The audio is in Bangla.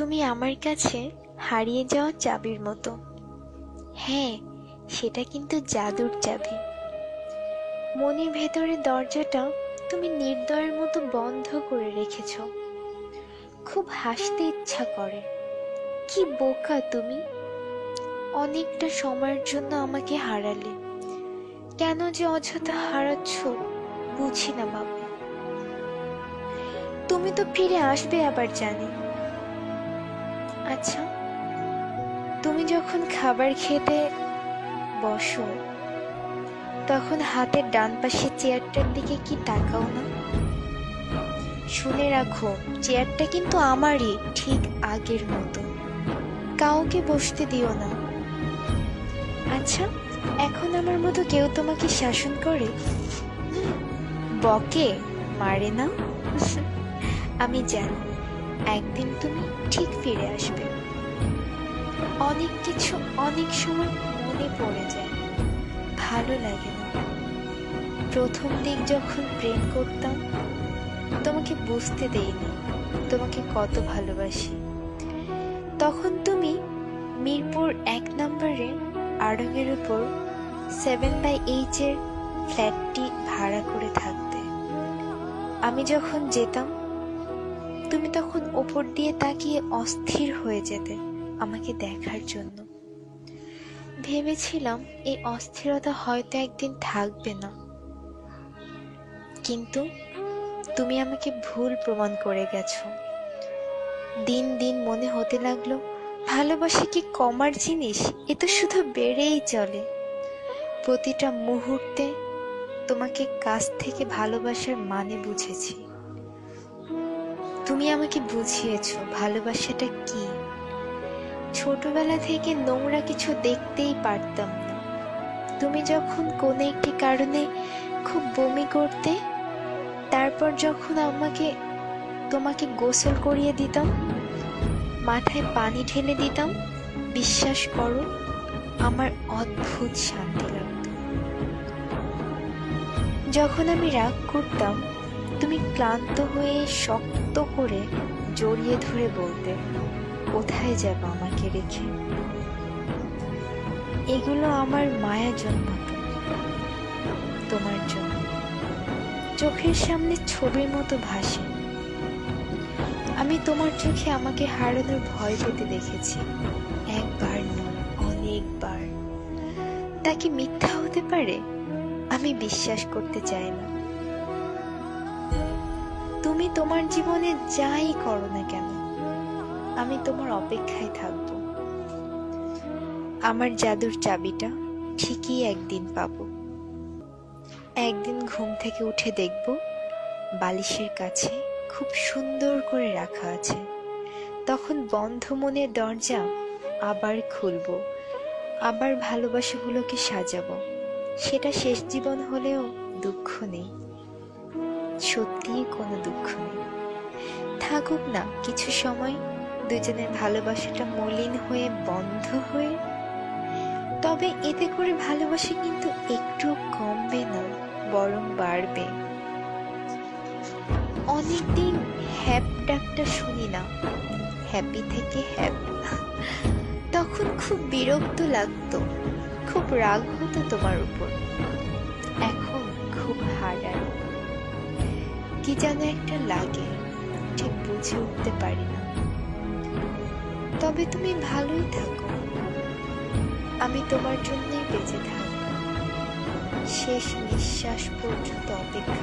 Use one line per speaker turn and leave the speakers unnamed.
তুমি আমার কাছে হারিয়ে যাওয়া চাবির মতো। হ্যাঁ, সেটা কিন্তু জাদুর চাবি। মনের ভেতরের দরজাটা তুমি নির্দয়ের মতো বন্ধ করে রেখেছ। খুব হাসতে ইচ্ছা করে। কি বোকা তুমি! অনেকটা সময়ের জন্য আমাকে হারালে। কেন যে অযথা হারাচ্ছ বুঝি না বাবা। তুমি তো ফিরে আসবে আবার জানি। আচ্ছা, তুমি যখন খাবার খেতে বসো তখন হাতের ডান পাশের চেয়ারটার দিকে কি তাকাও না? শুনে রাখো, চেয়ারটা কিন্তু আমারই, ঠিক আগের মতো। কাউকে বসতে দিও না। আচ্ছা, এখন আমার মতো কেউ তোমাকে শাসন করে? বকে, মারে না? আমি জানি একদিন তুমি ঠিক ফিরে আসবে। অনেক কিছু অনেক সময় মনে পড়ে যায়, ভালো লাগে না। প্রথম দিক যখন প্রেম করতাম তোমাকে বুঝতে দেইনি তোমাকে কত ভালোবাসি। তখন তুমি মিরপুর 1 নম্বরে আড়ঙের উপর 7/8 এর ফ্ল্যাটটি ভাড়া করে থাকতে। আমি যখন যেতাম তুমি তখন ওপর দিয়ে তাকিয়ে অস্থির হয়ে যেতে আমাকে দেখার জন্য। ভেবেছিলাম এই অস্থিরতা হয়তো একদিন থাকবে না, কিন্তু তুমি আমাকে ভুল প্রমাণ করে গেছো। দিন দিন মনে হতে লাগলো ভালোবাসা কি কমার জিনিস? এ তো শুধু বেড়েই চলে। প্রতিটা মুহূর্তে তোমাকে কাছ থেকে ভালোবাসার মানে বুঝেছি। তুমি আমাকে বুঝিয়েছো ভালোবাসাটা কি। ছোটবেলা থেকে নোংরা কিছু দেখতেই পারতাম না। তুমি যখন কোনো একটি কারণে খুব বমি করতে, তারপর যখন তোমাকে গোসল করিয়ে দিতাম, মাথায় পানি ঢেলে দিতাম, বিশ্বাস করো আমার অদ্ভুত শান্তি লাগতো। যখন আমি রাগ করতাম তুমি ক্লান্ত হয়ে শক্ত করে জড়িয়ে ধরে বলতে, কোথায় যাবো আমাকে রেখে? এগুলো আমার মায়া জন্মাতো তোমার জন্য। চোখের সামনে ছবির মতো ভাসে। আমি তোমার চোখে আমাকে হারানোর ভয় পেতে দেখেছি, একবার নয় অনেকবার। তা কি মিথ্যা হতে পারে? আমি বিশ্বাস করতে চাই না। তুমি তোমার জীবনে যাই করো না কেন আমি তোমার অপেক্ষায় থাকব। আমার জাদুর চাবিটা ঠিকই একদিন পাবো। একদিন ঘুম থেকে উঠে দেখব বালিশের কাছে খুব সুন্দর করে রাখা আছে। তখন বন্ধ মনের দরজা আবার খুলবো, আবার ভালোবাসাগুলোকে সাজাবো। সেটা শেষ জীবন হলেও দুঃখ নেই, সত্যিই কোনো দুঃখ নেই। থাকুক না কিছু সময় দুজনের ভালোবাসাটা মলিন হয়ে বন্ধ হয়ে, তবে এতে করে ভালোবাসা কিন্তু একটু কমবে না, বরং বাড়বে। অনেকদিন হ্যাপ ডাকটা শুনি না, হ্যাপি থেকে হ্যাপ। তখন খুব বিরক্ত লাগতো, খুব রাগ হতো তোমার উপর। এখন খুব হারায়, কি যেন একটা লাগে, ঠিক বুঝে উঠতে পারি না। তবে তুমি ভালোই থাকো, আমি তোমার জন্যই বেঁচে থাকবো। শেষ নিঃশ্বাস পর্যন্ত অপেক্ষা